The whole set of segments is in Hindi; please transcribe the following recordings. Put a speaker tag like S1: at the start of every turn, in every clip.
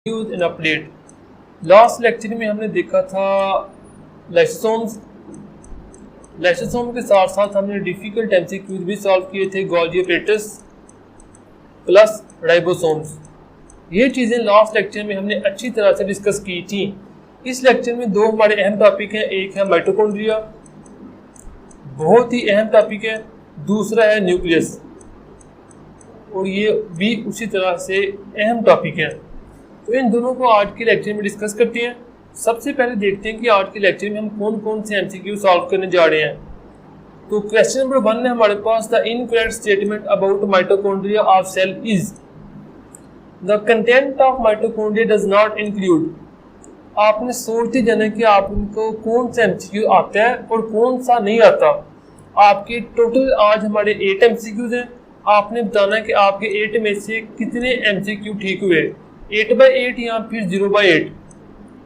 S1: News and update. Last lecture में हमने देखा था लाइसोसोम के साथ साथ हमने डिफिकल्ट एमसीक्यूज भी सॉल्व किए थे, गोल्गी ऑपरेटर्स प्लस राइबोसोम्स। ये चीज़ें लास्ट लेक्चर में हमने अच्छी तरह से डिस्कस की थी। इस लेक्चर में दो हमारे अहम टॉपिक हैं, एक है माइटोकॉन्ड्रिया, बहुत ही अहम टॉपिक है, दूसरा है न्यूक्लियस, और ये भी उसी तरह से अहम टॉपिक है। तो इन दोनों को आज के लेक्चर में डिस्कस करते हैं। सबसे पहले देखते हैं कि आज के लेक्चर में हम कौन कौन से एमसीक्यू सॉल्व करने जा रहे हैं। तो क्वेश्चन नंबर 1 है हमारे पास, the incorrect statement about mitochondria of cell is the content of mitochondria does not include. आपने सोचते जाना कि आपको कौन सा एमसीक्यू आता है और कौन सा नहीं आता। आपके टोटल आज हमारे 8 एमसीक्यूज हैं। आपने बताना है कि आपके 8 में से कितने एमसीक्यू ठीक हुए, 8/8 या फिर 0/8।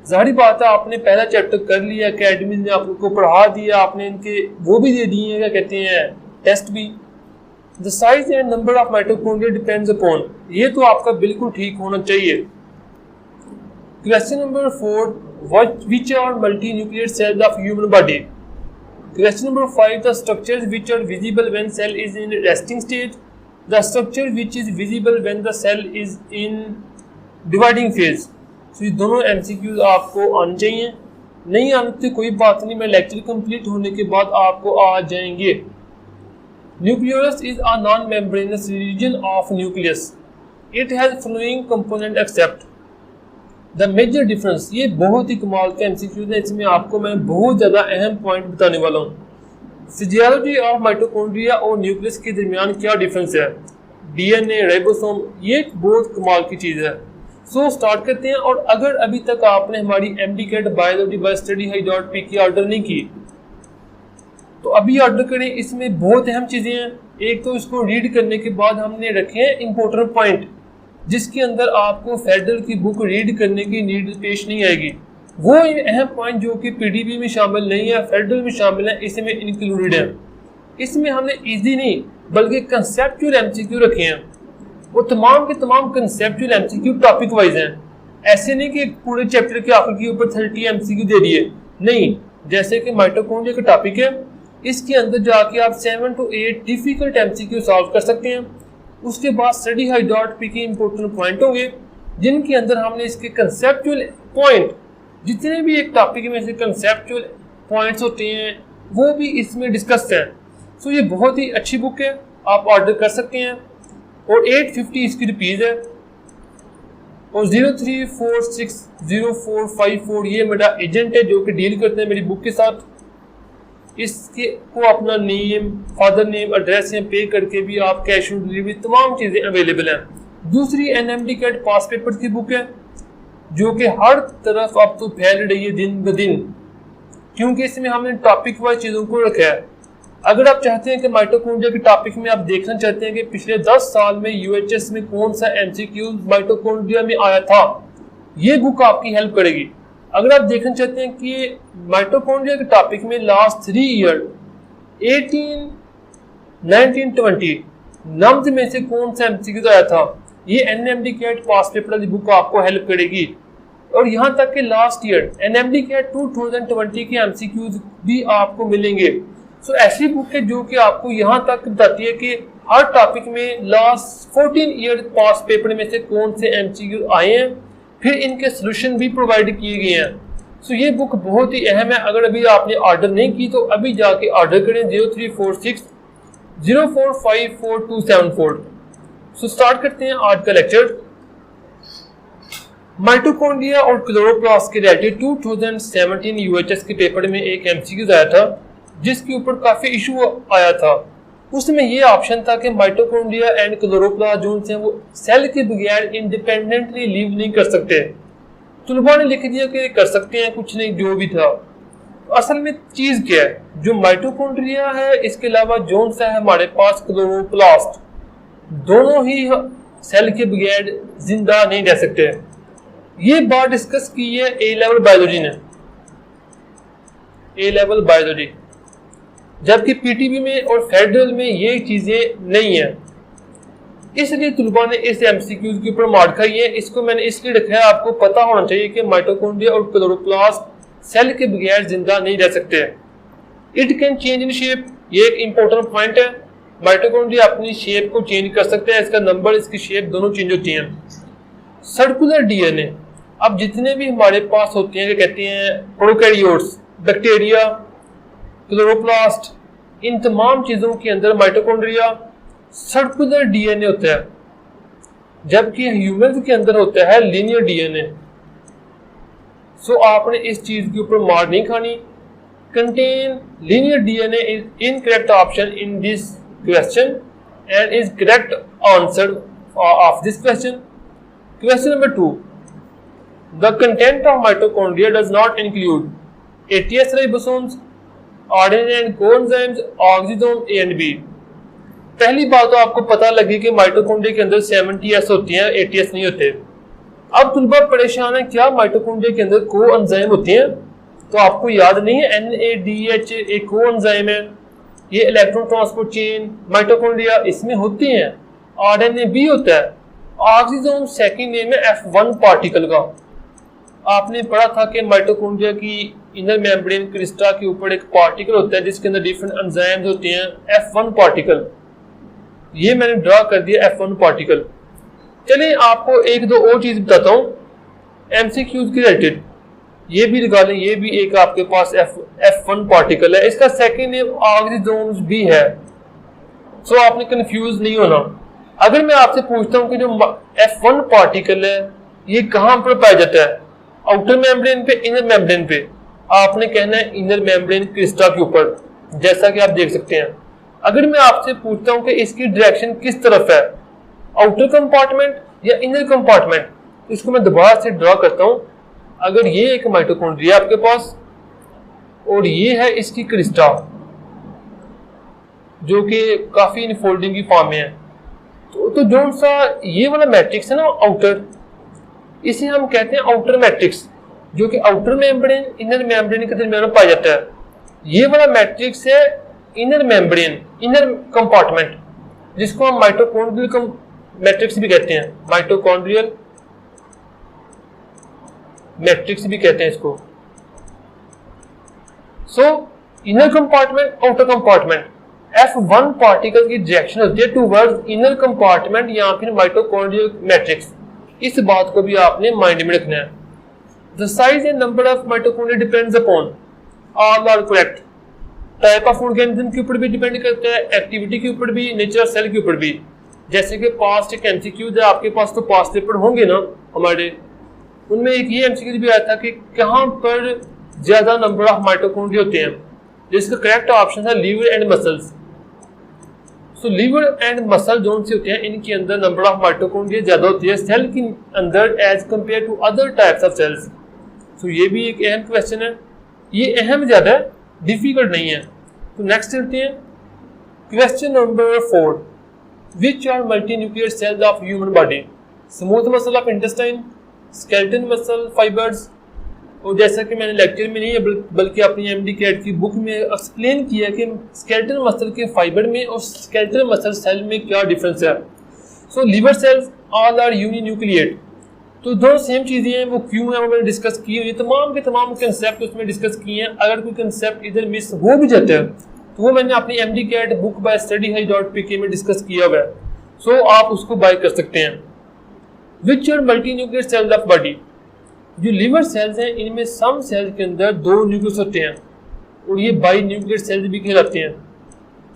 S1: जाहिर बात है आपने पहला चैप्टर कर लिया, अकेडमी ने आपको पढ़ा दिया, आपने इनके वो भी दे दिए हैं, क्या कहते हैं, टेस्ट भी। The size and number of mitochondria depends upon, ये तो आपका बिल्कुल ठीक होना चाहिए। Question number 4, which are multi nuclear cells of human body. Question number 5, the structures which are visible when cell is in resting stage, the structure which is visible when the cell is in dividing phase. तो ये दोनों एमसीक्यूज आपको आने चाहिए, नहीं आने तो कोई बात नहीं, मैं लेक्चर कंप्लीट होने के बाद आपको आ जाएंगे। Nucleus is a non membranous region of nucleus, it has flowing component except the major difference. ये बहुत ही कमाल का एमसीक्यूज है, इसमें आपको मैं बहुत ज़्यादा अहम पॉइंट बताने वाला हूँ। फिजियोलॉजी ऑफ माइटोकॉन्ड्रिया और न्यूक्लियस के दरमियान क्या डिफरेंस है, डीएनए, राइबोसोम, ये बहुत कमाल की चीज़ है। सो स्टार्ट करते हैं। और अगर अभी तक आपने हमारी MD-CAT biology by studyhigh.pk order नहीं की तो अभी ऑर्डर करें, इसमें बहुत अहम चीज़ें हैं। एक तो इसको रीड करने के बाद हमने रखे हैं इंपॉर्टेंट पॉइंट, जिसके अंदर आपको फेडरल की बुक रीड करने की नीड पेश नहीं आएगी। वो अहम पॉइंट जो कि PDB में शामिल नहीं है, फेडरल में शामिल है, इसमें इंक्लूडेड है। इसमें हमने ईजी नहीं बल्कि कंसेप्चुअल एमसीक्यू रखे हैं। वो तमाम के तमाम कंसेप्चुअल एमसीक्यू टॉपिक वाइज हैं। ऐसे नहीं कि पूरे चैप्टर के आखिर के ऊपर 30 एमसीक्यू दे दिए, नहीं। जैसे कि माइटोकॉन्ड्रिया का टॉपिक है, इसके अंदर जाके आप 7 to 8 डिफिकल्ट एमसीक्यू सॉल्व कर सकते हैं। उसके बाद studyhigh.pk इंपॉर्टेंट पॉइंट होंगे, जिनके अंदर हमने इसके कंसेप्चुअल पॉइंट, जितने भी एक टॉपिक में से कंसेप्चुअल पॉइंट्स होते हैं वो भी इसमें डिस्कस हैं। सो ये बहुत ही अच्छी बुक है, आप ऑर्डर कर सकते हैं। और 850 इसकी रुपीज़ है। और 03460454 ये मेरा एजेंट है जो कि डील करते हैं मेरी बुक के साथ। इसके को अपना नेम, फादर नेम, एड्रेस या पे करके भी आप कैश ऑन डिलीवरी तमाम चीज़ें अवेलेबल हैं। दूसरी NMD-CAT पास पेपर की बुक है जो कि हर तरफ अब तो फैल रही है दिन ब दिन, क्योंकि इसमें हमने टॉपिक वाइज चीज़ों को रखा है। अगर आप चाहते हैं कि माइटोकॉन्ड्रिया के टॉपिक में आप देखना चाहते हैं कि पिछले 10 साल में UHS में कौन सा एमसीक्यू माइटोकॉन्ड्रिया में आया था, ये बुक आपकी हेल्प करेगी। अगर आप देखना चाहते हैं कि माइटोकॉन्ड्रिया के टॉपिक में लास्ट 3 ईयर 18, 19, 20 नम्स में से कौन सा एमसीक्यू आया था, ये NMD-CAT पास पेपर वाली बुक आपको हेल्प करेगी। और यहाँ तक कि लास्ट ईयर NMD-CAT 2020 के एमसीक्यूज भी आपको मिलेंगे। सो ऐसी बुक है जो कि आपको यहाँ तक बताती है कि हर टॉपिक में लास्ट 14 ईयर पास पेपर में से कौन से एमसीक्यू आए हैं, फिर इनके सोल्यूशन भी प्रोवाइड किए गए हैं। सो ये बुक बहुत ही अहम है। अगर अभी आपने ऑर्डर नहीं की तो अभी जाके ऑर्डर करें 03460454 सो स्टार्ट करते हैं आज का लेक्चर। माइटोकॉन्ड्रिया और क्लोरोप्लास्ट के रिलेटेड 2017 UHS के पेपर में एक एमसीक्यू आया था जिसके ऊपर काफी इशू आया था। उसमें ये ऑप्शन था कि माइटोकॉन्ड्रिया एंड क्लोरोप्लास्ट जो हैं वो सेल के बगैर इंडिपेंडेंटली लीव नहीं कर सकते। तुलबा ने लिख दिया कि कर सकते हैं, कुछ नहीं, जो भी था। तो असल में चीज क्या है, जो माइटोकॉन्ड्रिया है इसके अलावा जो सा है हमारे पास क्लोरोप्लास्ट, दोनों ही सेल के बगैर जिंदा नहीं रह सकते। ये बात डिस्कस की है A लेवल बायोलॉजी ने, A लेवल बायोलॉजी, जबकि PTB में और फेडरल में ये चीजें नहीं है। इसलिए तुलबा ने इस एमसीक्यूज के ऊपर मार्क खाई है। इसको मैंने इसलिए रखा है, आपको पता होना चाहिए कि माइटोकॉन्ड्रिया और क्लोरोप्लास्ट सेल के बगैर जिंदा नहीं रह सकते। It can change in shape, ये एक इंपॉर्टेंट पॉइंट है। माइटोकॉन्ड्रिया अपनी शेप को चेंज कर सकते हैं, इसका नंबर, इसकी शेप दोनों चेंज होती हैं। सर्कुलर डीएनए, अब जितने भी हमारे पास होते हैं, क्या कहते हैं, प्रोकैरियोट्स, बैक्टीरिया, क्लोरोप्लास्ट, इन तमाम चीजों के अंदर माइटोकॉन्ड्रिया सर्कुलर डीएनए होता है, जबकि ह्यूमन के अंदर होता है लीनियर डीएनए। सो आपने इस चीज के ऊपर मार नहीं खानी। Contain linear DNA is incorrect option in this question and is correct answer of this question. Question number 2. The content of mitochondria does not include ATS ribosomes, RNA and coenzymes, oxysomes A and B. पहली बात तो आपको पता लगी कि माइटोकॉन्ड्रिया के अंदर 70S होती हैं, ATS नहीं होते। अब तुलबा परेशान है, क्या माइटोकॉन्ड्रिया के अंदर कोएंजाइम होते हैं? तो आपको याद नहीं है, NADH एक कोएंजाइम है, ये इलेक्ट्रॉन ट्रांसपोर्ट चेन माइटोकॉन्ड्रिया इसमें होती हैं। RNA भी होता है। ऑक्सीजोम सेकंड नेम है F1 पार्टिकल का। आपने पढ़ा था कि माइटोकॉन्ड्रिया की इनर मेम्ब्रेन क्रिस्टा के ऊपर एक पार्टिकल होता है जिसके अंदर डिफरेंट एंजाइम्स होते हैं, F1 पार्टिकल। ये मैंने ड्रा कर दिया F1 पार्टिकल। चलिए आपको एक दो और चीज बताता हूँ एमसीक्यूज के रिलेटेड, ये भी लगा लें। ये भी एक आपके पास F1 पार्टिकल है, इसका सेकंड नेम ऑक्सीजोम्स भी है। सो आपने कंफ्यूज नहीं होना। अगर मैं आपसे पूछता हूं कि जो F1 पार्टिकल है ये कहां पर पाया जाता है, आउटर मेम्ब्रेन पे, इनर मेम्ब्रेन पे, आपने कहना है इनर मेम्ब्रेन क्रिस्टा के ऊपर, जैसा कि आप देख सकते हैं। अगर मैं आपसे पूछता हूं कि इसकी डायरेक्शन किस तरफ है, आउटर कंपार्टमेंट या इनर कंपार्टमेंट, इसको मैं दोबारा से ड्रॉ करता हूं। अगर ये एक माइटोकॉन्ड्रिया आपके पास और ये है इसकी क्रिस्टा जो कि काफी इनफोल्डिंग की फॉर्म में है, तो जो सा ये वाला मैट्रिक्स है ना आउटर, इसे हम कहते हैं आउटर मैट्रिक्स, जो कि आउटर मेम्ब्रेन इनर मेम्ब्रेन के दरमियान पाया जाता है। ये वाला मैट्रिक्स है इनर मेम्ब्रेन, इनर कंपार्टमेंट, जिसको हम माइटोकॉन्ड्रियल मैट्रिक्स भी कहते हैं, माइटोकॉन्ड्रियल मैट्रिक्स भी कहते हैं इसको। सो inner compartment, outer compartment, F1 particle की डायरेक्शन होती है टूवर्ड्स इनर कंपार्टमेंट या फिर माइटोकॉन्ड्रियल मैट्रिक्स। इस बात को भी आपने माइंड में रखना है। The size and number of mitochondria depends upon, all are correct. Type of organism के ऊपर भी डिपेंड करता है, एक्टिविटी के ऊपर भी, नेचर सेल के ऊपर भी। जैसे कि पास्ट एक एमसीक्यूज है आपके पास, तो पास्ट पेपर होंगे ना हमारे, उनमें एक ये एमसीक्यूज भी आया था कि कहां पर ज्यादा नंबर ऑफ माइटोकॉन्ड्रिया होते हैं, जिसका करेक्ट ऑप्शन है लीवर एंड मसल्स। तो लीवर एंड मसल जोन से होते हैं, इनके अंदर नंबर ऑफ माइटोकॉन्ड्रिया ज्यादा होती है सेल के अंदर as compare to other types of cells. तो ये भी एक अहम क्वेश्चन है, ये अहम ज्यादा है, डिफिकल्ट नहीं है। तो नेक्स्ट चलते हैं question number 4। Which are multi nuclear cells of human body? Smooth muscle of intestine, skeleton muscle fibres. और जैसा कि मैंने लेक्चर में नहीं है बल्कि अपनी एमडी कैट की बुक में एक्सप्लेन किया कि स्केलेटन मसल के फाइबर में और स्केलेटन मसल सेल में क्या डिफरेंस है। So liver cells all are uninucleate, तो दोनों सेम चीजें हैं, वो क्यों है वो मैंने डिस्कस की हुई, तमाम के तमाम कंसेप्ट उसमें डिस्कस किए हैं। अगर कोई कंसेप्ट इधर मिस हो भी जाता है तो वो मैंने अपनी MD cat book by studyhigh.pk में डिस्कस किया हुआ है, सो आप उसको बाय कर सकते हैं। Which are multi nuclear cells of body? जो लिवर सेल्स हैं इनमें सम सेल्स के अंदर 2 न्यूक्लियस होते हैं और ये बाई न्यूक्लियर सेल्स भी कहलाते हैं।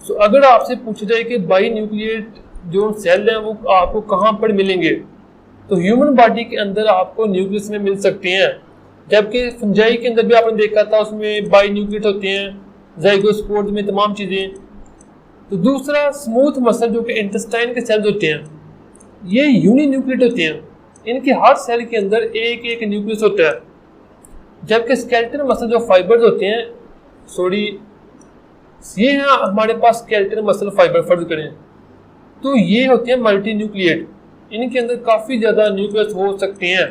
S1: सो अगर आपसे पूछा जाए कि बाई न्यूक्लियर जो सेल हैं वो आपको कहाँ पर मिलेंगे, तो ह्यूमन बॉडी के अंदर आपको न्यूक्लियस में मिल सकते हैं, जबकि फंजाई के अंदर भी आपने देखा था उसमें बाई न्यूक्लियर होते हैं, जाइगोस्पोर्स में तमाम चीज़ें। तो दूसरा स्मूथ मसल जो कि इंटेस्टाइन के सेल्स होते हैं, ये यूनिन्यूक्लिएट होते हैं, इनके हर सेल के अंदर एक एक न्यूक्लियस होता है, जबकि स्केलेटन मसल जो फाइबर्स होते हैं, ये हैं हमारे पास स्केलेटन मसल फाइबर फर्ज करें तो ये होते हैं मल्टी न्यूक्लिएट, इनके अंदर काफ़ी ज़्यादा न्यूक्लियस हो सकते हैं।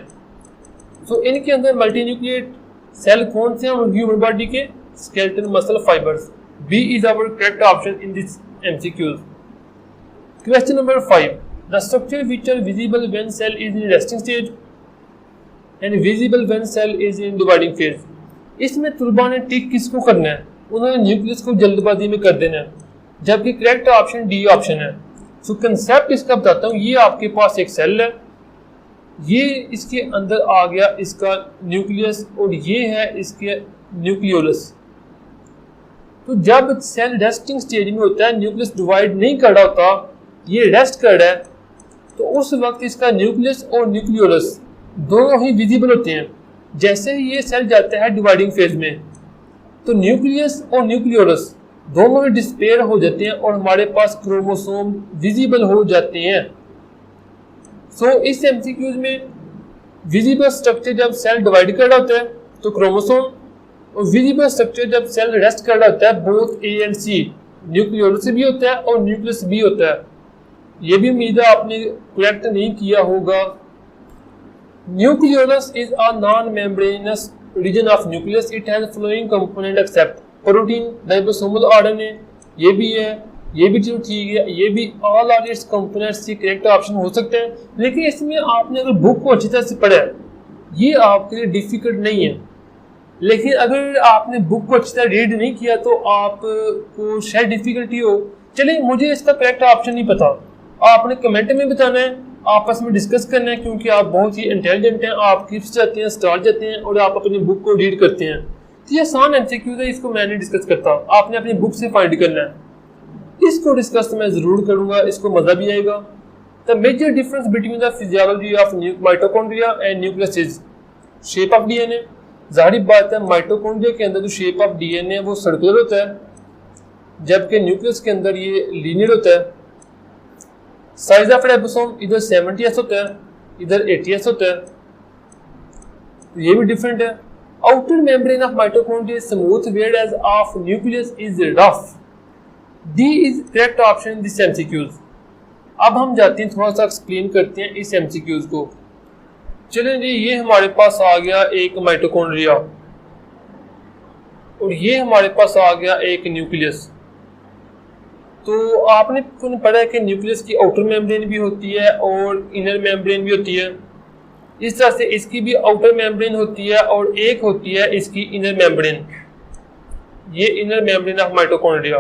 S1: सो इनके अंदर मल्टी न्यूक्लिएट सेल कौन से हैं ह्यूमन बॉडी के? Skeleton muscle fibres. B is our correct option in this MCQs. Question number 5। The structure which are visible when cell is in resting stage and visible when cell is in dividing phase. इसमें तुलबा ने टिक किसको करना है, उन्होंने न्यूक्लियस को जल्दबाजी में कर देना है, जबकि करेक्ट ऑप्शन डी ऑप्शन है। सो कंसेप्ट इसका बताता हूँ। ये आपके पास एक सेल है, ये इसके अंदर आ गया इसका न्यूक्लियस और ये है इसके न्यूक्लियोलस। तो जब सेल रेस्टिंग स्टेज में होता है, न्यूक्लियस डिवाइड नहीं कर रहा होता, ये रेस्ट कर रहा है, तो उस वक्त इसका न्यूक्लियस और न्यूक्लियोलस दोनों ही विजिबल होते हैं। जैसे ही ये सेल जाता है डिवाइडिंग फेज में, तो न्यूक्लियस और न्यूक्लियोलस दोनों ही डिस्पेयर हो जाते हैं और हमारे पास क्रोमोसोम विजिबल हो जाते हैं। सो इस एमसीक्यूज में विजिबल स्ट्रक्चर जब सेल डिवाइड कर रहा होता है तो क्रोमोसोम, और विजिबल स्ट्रक्चर जब सेल रेस्ट कर रहा होता है both A and C, nucleolus भी होता है और न्यूक्लियस भी होता है। ये भी उम्मीद है आपने करेक्ट नहीं किया होगा। Nucleolus is a non membranous region of nucleus, it has flowing component except protein, ribosomal RNA, ये भी है, ये भी चीज ठीक है, ये भी ऑल आर इट्स कंपोनेंट्स की करेक्ट ऑप्शन हो सकते हैं। लेकिन इसमें आपने अगर बुक को अच्छी तरह से पढ़ा है, ये आपके लिए डिफिकल्ट नहीं है। लेकिन अगर आपने बुक को अच्छी तरह रीड नहीं किया तो आपको शायद डिफिकल्टी हो। चलिए, मुझे इसका करेक्ट ऑप्शन नहीं पता, आपने कमेंट में बताना है, आपस में डिस्कस करना है, क्योंकि आप बहुत ही इंटेलिजेंट हैं, आप किप्स जाते हैं, स्टार जाते हैं और आप अपनी बुक को रीड करते हैं। तो ये आसान एमसीक्यूज है, इसको मैं नहीं डिस्कस करता, आपने अपनी बुक से फाइंड करना है। इसको डिस्कस मैं जरूर करूंगा, इसको मजा भी आएगा। The major difference between the physiology of mitochondria and nucleus is shape of DNA. जाहिर बात है, माइटोकॉन्ड्रिया के अंदर जो शेप ऑफ डीएनए वो सर्कुलर होता है, जबकि न्यूक्लियस के अंदर ये लीनियर होता है। साइज ऑफ राइबोसोम इधर 70s होता है, इधर 80s होता है, तो ये भी डिफरेंट है। Outer membrane of mitochondria smooth whereas of nucleus is rough. D is correct option in this MCQs. अब हम जाते हैं, थोड़ा सा एक्सप्लेन करते हैं इस MCQs को। चलें जी, ये हमारे पास आ गया एक माइटोकॉन्ड्रिया और ये हमारे पास आ गया एक न्यूक्लियस। तो आपने पढ़ा है कि न्यूक्लियस की आउटर मेम्ब्रेन भी होती है और इनर मेम्ब्रेन भी होती है। इस तरह से इसकी भी आउटर मेम्ब्रेन होती है और एक होती है इसकी इनर मेम्ब्रेन। ये इनर मेम्ब्रेन ऑफ माइटोकॉन्ड्रिया।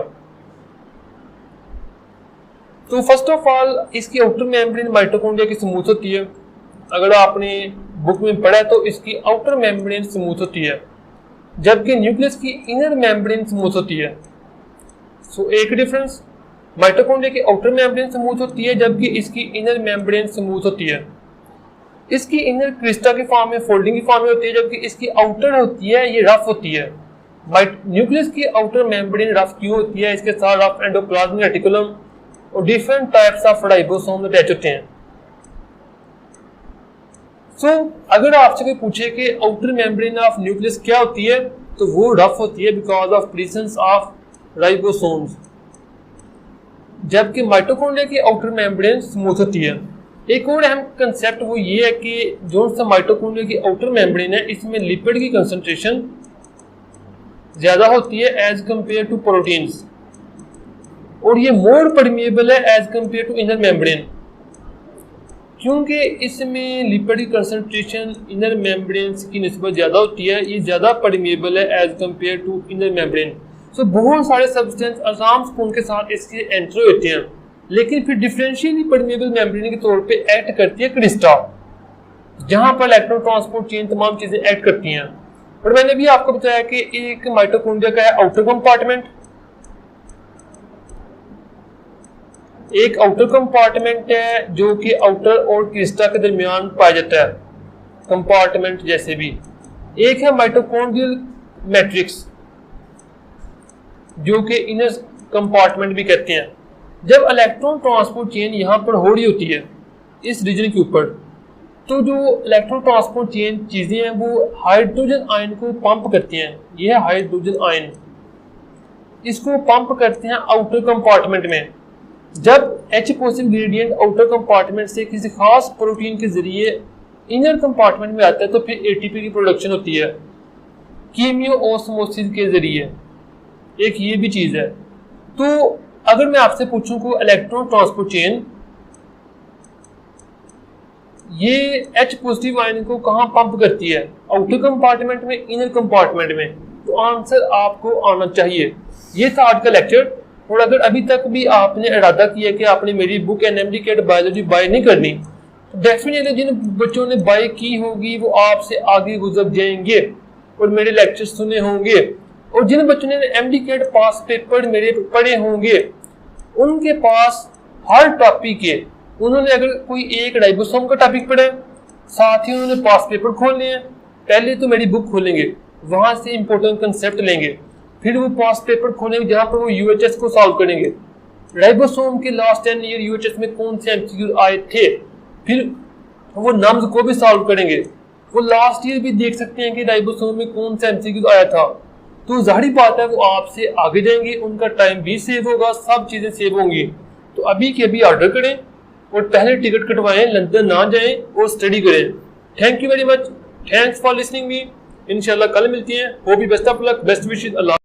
S1: तो फर्स्ट ऑफ ऑल इसकी आउटर मेम्ब्रेन माइटोकॉन्ड्रिया की स्मूथ होती है। अगर आपने बुक में पढ़ा है तो इसकी आउटर मेम्ब्रेन स्मूथ होती है, जबकि न्यूक्लियस की इनर मेम्ब्रेन स्मूथ होती है। सो एक डिफरेंस, माइटोकॉन्ड्रिया की आउटर मेम्ब्रेन स्मूथ होती है जबकि इसकी इनर मेम्ब्रेन स्मूथ होती है। इसकी इनर क्रिस्टा की फॉर्म में, फोल्डिंग की फॉर्म में होती है, जबकि इसकी आउटर होती है ये रफ होती है। न्यूक्लियस की आउटर मेम्ब्रेन रफ क्यों होती है? इसके साथ रफ एंडोप्लाज्मिक रेटिकुलम और different types of ribosome attach होते हैं। सो अगर आपसे कोई पूछे कि आउटर मेम्ब्रेन ऑफ न्यूक्लियस क्या होती है, तो वो रफ होती है because of presence of ribosomes, जबकि माइटोकॉन्ड्रिया की आउटर मेम्ब्रेन स्मूथ होती है। एक और अहम कंसेप्ट वो ये है कि जो सा माइटोकॉन्ड्रिया की आउटर मेम्ब्रेन है, इसमें लिपिड की कंसंट्रेशन ज्यादा होती है एज कंपेयर टू प्रोटीन्स, और ये मोर परमिएबल है as compare to inner membrane, क्योंकि इसमें लिपिड की कंसंट्रेशन इनर मेम्ब्रेन की निस्बत ज्यादा होती है। ये ज्यादा परमिएबल है as compare to inner membrane. So बहुत सारे सब्सटेंस आराम स्पून के साथ इसके एंटर होते हैं, लेकिन फिर डिफरेंशियली परमिएबल मेम्ब्रेन के तौर पे एक्ट करती है क्रिस्टा, जहां पर इलेक्ट्रॉन ट्रांसपोर्ट चेन तमाम चीजें एक्ट करती हैं। और मैंने भी आपको बताया कि एक माइटोकॉन्ड्रिया का है आउटर कंपार्टमेंट, एक आउटर कंपार्टमेंट है जो कि आउटर और क्रिस्टा के दरमियान पाया जाता है, कंपार्टमेंट जैसे भी। एक है माइटोकॉन्ड्रियल मैट्रिक्स जो कि इनर कंपार्टमेंट भी कहते हैं। जब इलेक्ट्रॉन ट्रांसपोर्ट चेन यहाँ पर हो रही होती है इस रीजन के ऊपर, तो जो इलेक्ट्रॉन ट्रांसपोर्ट चेन चीजें हैं वो हाइड्रोजन आयन को पंप करती हैं। यह है हाइड्रोजन आयन, इसको पंप करते हैं आउटर कंपार्टमेंट में। जब H positive gradient outer compartment से किसी खास प्रोटीन के जरिए इनर कंपार्टमेंट में आता है तो फिर ATP की प्रोडक्शन होती है कीमियो ऑस्मोसिस के जरिए। एक ये भी चीज है। तो अगर मैं आपसे पूछूं को इलेक्ट्रॉन ट्रांसपोर्ट चेन ये H पॉजिटिव आयन को कहाँ पंप करती है, आउटर कंपार्टमेंट में, इनर कंपार्टमेंट में। तो आंसर आपको आना चाहिए। ये था आज का लेक्चर। और अगर अभी तक भी आपने इरादा किया कि आपने मेरी book NMD cat biology buy नहीं करनी, तो डेफिनेटली जिन बच्चों ने बाय की होगी वो आपसे आगे गुजर जाएंगे और मेरे लेक्चर सुने होंगे। और जिन बच्चों ने एमडी कैट पास पेपर मेरे पढ़े होंगे, उनके पास हर टॉपिक के, उन्होंने अगर कोई एक राइबोसोम का टॉपिक पढ़ा, साथ ही उन्होंने पास पेपर खोलने हैं, पहले तो मेरी बुक खोलेंगे, वहां से इंपॉर्टेंट कंसेप्ट लेंगे, फिर वो पास पेपर खोलेंगे जहां पर वो यूएचएस को सॉल्व करेंगे, राइबोसोम के लास्ट 10 ईयर यूएचएस में कौन से एमसीक्यू आए थे, फिर वो नम्स को भी सॉल्व करेंगे। वो लास्ट ईयर भी देख सकते हैं कि राइबोसोम में कौन सा एमसीक्यू आया था। तो जाहिर बात है वो आपसे आगे जाएंगे, उनका टाइम भी सेव होगा, सब चीजें सेव होंगी। तो अभी के अभी ऑर्डर करें और पहले टिकट कटवाएं, लंदन ना जाएं और स्टडी करें। Thank you very much, thanks for listening me. इंशाल्लाह कल मिलती हैं। Hope you best of luck, best wishes, Allah.